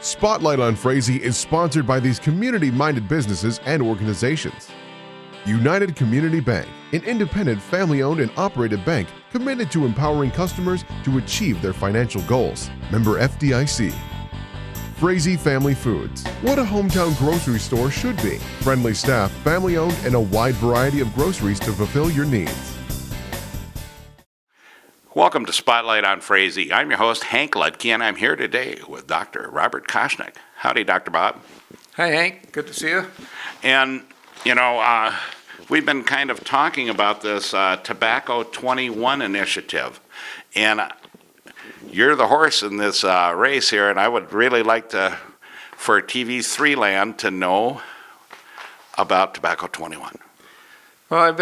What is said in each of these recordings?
Spotlight on Frazee is sponsored by these community-minded businesses and organizations. United Community Bank, an independent family-owned and operated bank committed to empowering customers to achieve their financial goals. Member FDIC. Frazee Family Foods, what a hometown grocery store should be. Friendly staff, family-owned, and a wide variety of groceries to fulfill your needs. Welcome to Spotlight on Frazee. I'm your host, Hank Ludke, and I'm here today with Dr. Robert Koshnick. Howdy, Dr. Bob. Hi, Hank. Good to see you. And, we've been kind of talking about this Tobacco 21 initiative. And you're the horse in this race here, and I would really like for TV3 land to know about Tobacco 21. Well,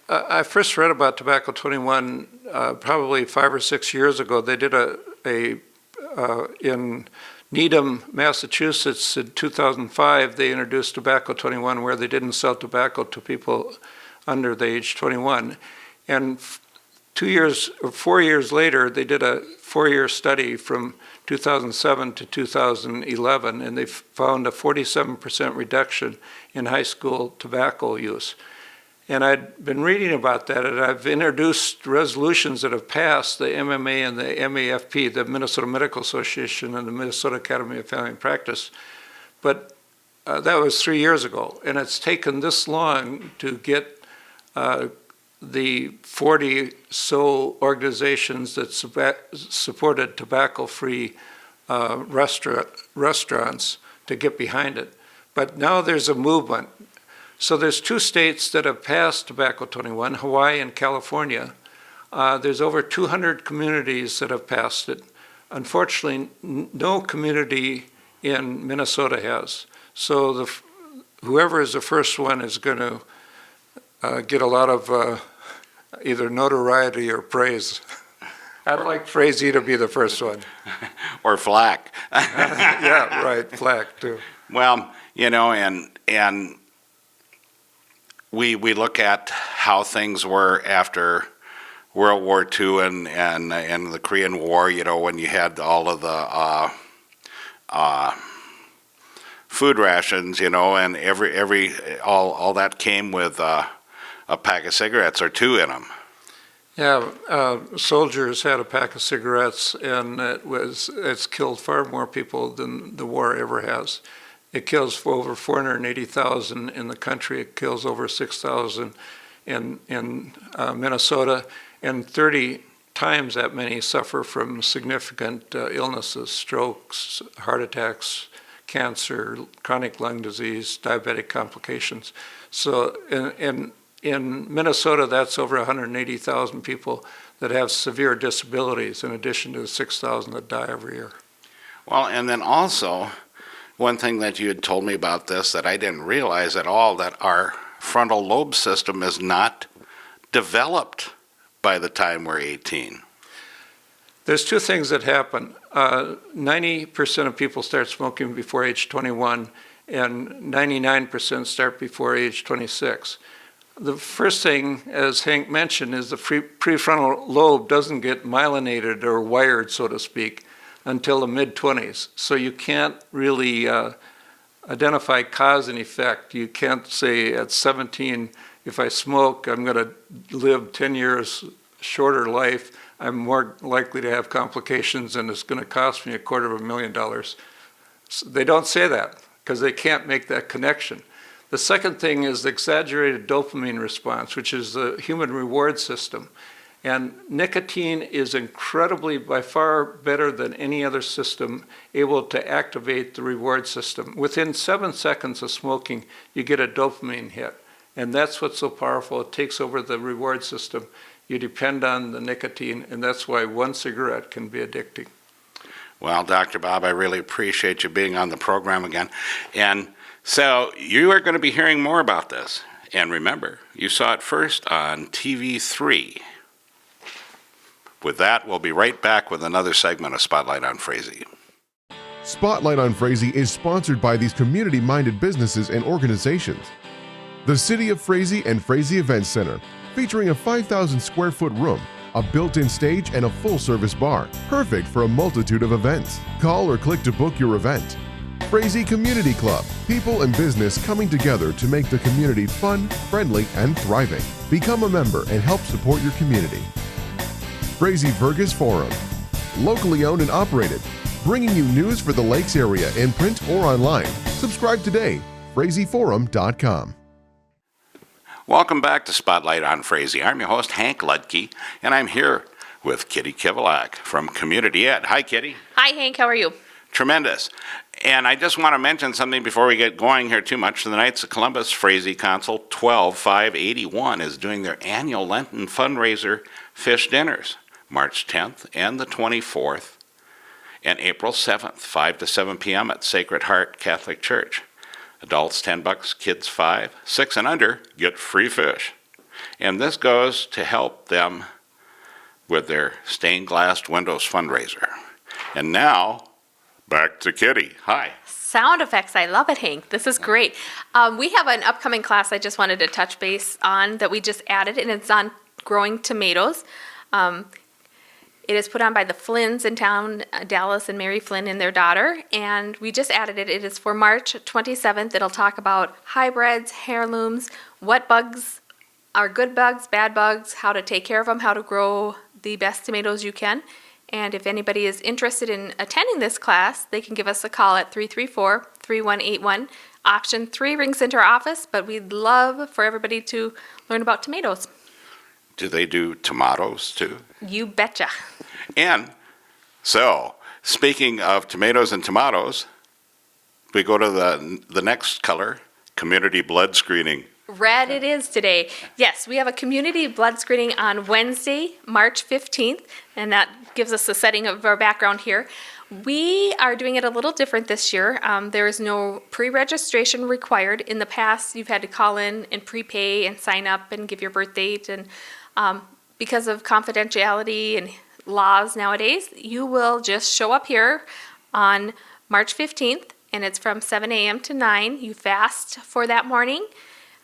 I first read about Tobacco 21 probably 5 or 6 years ago. They did in Needham, Massachusetts in 2005, they introduced Tobacco 21 where they didn't sell tobacco to people under the age 21. And 4 years later, they did a 4-year study from 2007 to 2011, and they found a 47% reduction in high school tobacco use. And I'd been reading about that, and I've introduced resolutions that have passed the MMA and the MAFP, the Minnesota Medical Association and the Minnesota Academy of Family Practice. But that was 3 years ago, and it's taken this long to get the 40 so organizations that supported tobacco-free restaurants to get behind it. But now there's a movement. So there's 2 states that have passed Tobacco 21, Hawaii and California. There's over 200 communities that have passed it. Unfortunately, no community in Minnesota has. So whoever is the first one is going to get a lot of either notoriety or praise. I'd like Frazee to be the first one. Or flack. Yeah, right, flack too. Well, and we look at how things were after World War II and the Korean War, when you had all of the food rations, and all that came with a pack of cigarettes or 2 in them. Yeah, soldiers had a pack of cigarettes, and it's killed far more people than the war ever has. It kills over 480,000 in the country. It kills over 6,000 in Minnesota, and 30 times that many suffer from significant illnesses, strokes, heart attacks, cancer, chronic lung disease, diabetic complications. So in Minnesota, that's over 180,000 people that have severe disabilities in addition to the 6,000 that die every year. Well, and then also, one thing that you had told me about this that I didn't realize at all, that our frontal lobe system is not developed by the time we're 18. There's 2 things that happen. 90% of people start smoking before age 21, and 99% start before age 26. The first thing, as Hank mentioned, is the prefrontal lobe doesn't get myelinated or wired, so to speak, until the mid-20s. So you can't really identify cause and effect. You can't say at 17, if I smoke, I'm going to live 10 years shorter life. I'm more likely to have complications, and it's going to cost me $250,000. So they don't say that because they can't make that connection. The second thing is the exaggerated dopamine response, which is the human reward system. And nicotine is incredibly, by far better than any other system, able to activate the reward system. Within 7 seconds of smoking, you get a dopamine hit. And that's what's so powerful. It takes over the reward system. You depend on the nicotine, and that's why 1 cigarette can be addicting. Well, Dr. Bob, I really appreciate you being on the program again. And so you are going to be hearing more about this. And remember, you saw it first on TV3. With that, we'll be right back with another segment of Spotlight on Frazee. Spotlight on Frazee is sponsored by these community-minded businesses and organizations. The City of Frazee and Frazee Events Center, featuring a 5,000 square foot room, a built-in stage, and a full-service bar, perfect for a multitude of events. Call or click to book your event. Frazee Community Club, people and business coming together to make the community fun, friendly, and thriving. Become a member and help support your community. Frazee Vergas Forum, locally owned and operated, bringing you news for the Lakes area in print or online. Subscribe today, FrazeeForum.com. Welcome back to Spotlight on Frazee. I'm your host, Hank Ludke, and I'm here with Kitty Kivelak from Community Ed. Hi, Kitty. Hi, Hank. How are you? Tremendous. And I just want to mention something before we get going here too much. The Knights of Columbus Frazee Council 12581 is doing their annual Lenten fundraiser fish dinners, March 10th and the 24th, and April 7th, 5 to 7 p.m. at Sacred Heart Catholic Church. Adults $10, kids $5, 6 and under get free fish. And this goes to help them with their stained glass windows fundraiser. And now, back to Kitty. Hi. Sound effects. I love it, Hank. This is great. We have an upcoming class I just wanted to touch base on that we just added, and it's on growing tomatoes. It is put on by the Flynns in town, Dallas and Mary Flynn and their daughter, and we just added it. It is for March 27th. It'll talk about hybrids, heirlooms, what bugs are good bugs, bad bugs, how to take care of them, how to grow the best tomatoes you can. And if anybody is interested in attending this class, they can give us a call at 334-3181. Option 3 rings into our office, but we'd love for everybody to learn about tomatoes. Do they do tomatoes too? You betcha. And so, speaking of tomatoes and tomatoes, we go to the next color, community blood screening. Red it is today. Yes, we have a community blood screening on Wednesday, March 15th, and that gives us the setting of our background here. We are doing it a little different this year. There is no pre-registration required. In the past, you've had to call in and prepay and sign up and give your birth date, and because of confidentiality and laws nowadays, you will just show up here on March 15th, and it's from 7 a.m. to 9. You fast for that morning.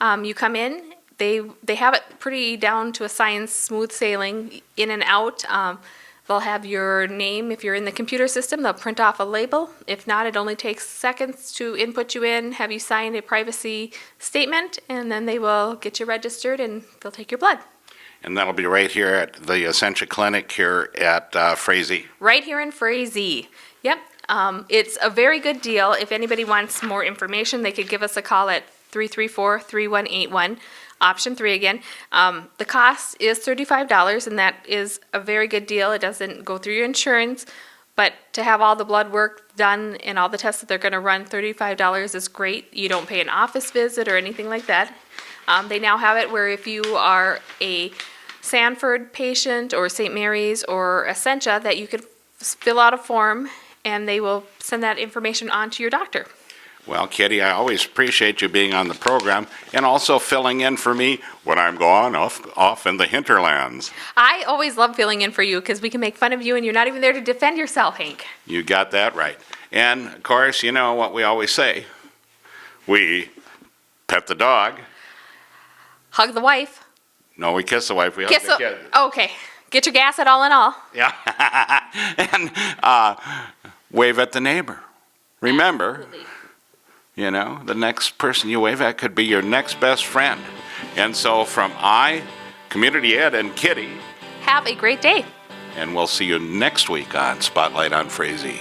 You come in. They have it pretty down to a science, smooth sailing, in and out. They'll have your name. If you're in the computer system, they'll print off a label. If not, it only takes seconds to input you in, have you sign a privacy statement, and then they will get you registered and they'll take your blood. And that'll be right here at the Essentia Clinic here at Frazee. Right here in Frazee. Yep. It's a very good deal. If anybody wants more information, they could give us a call at 334-3181. Option 3 again. The cost is $35, and that is a very good deal. It doesn't go through your insurance, but to have all the blood work done and all the tests that they're going to run, $35 is great. You don't pay an office visit or anything like that. They now have it where if you are a Sanford patient or St. Mary's or Essentia, that you could fill out a form and they will send that information on to your doctor. Well, Kitty, I always appreciate you being on the program and also filling in for me when I'm gone off in the hinterlands. I always love filling in for you because we can make fun of you and you're not even there to defend yourself, Hank. You got that right. And, of course, you know what we always say. We pet the dog. Hug the wife. No, we kiss the wife. We hug the kid. Okay. Get your gas at all in all. Yeah. And wave at the neighbor. Remember, Absolutely. you know, the next person you wave at could be your next best friend. And so from Community Ed, and Kitty. Have a great day. And we'll see you next week on Spotlight on Frazee.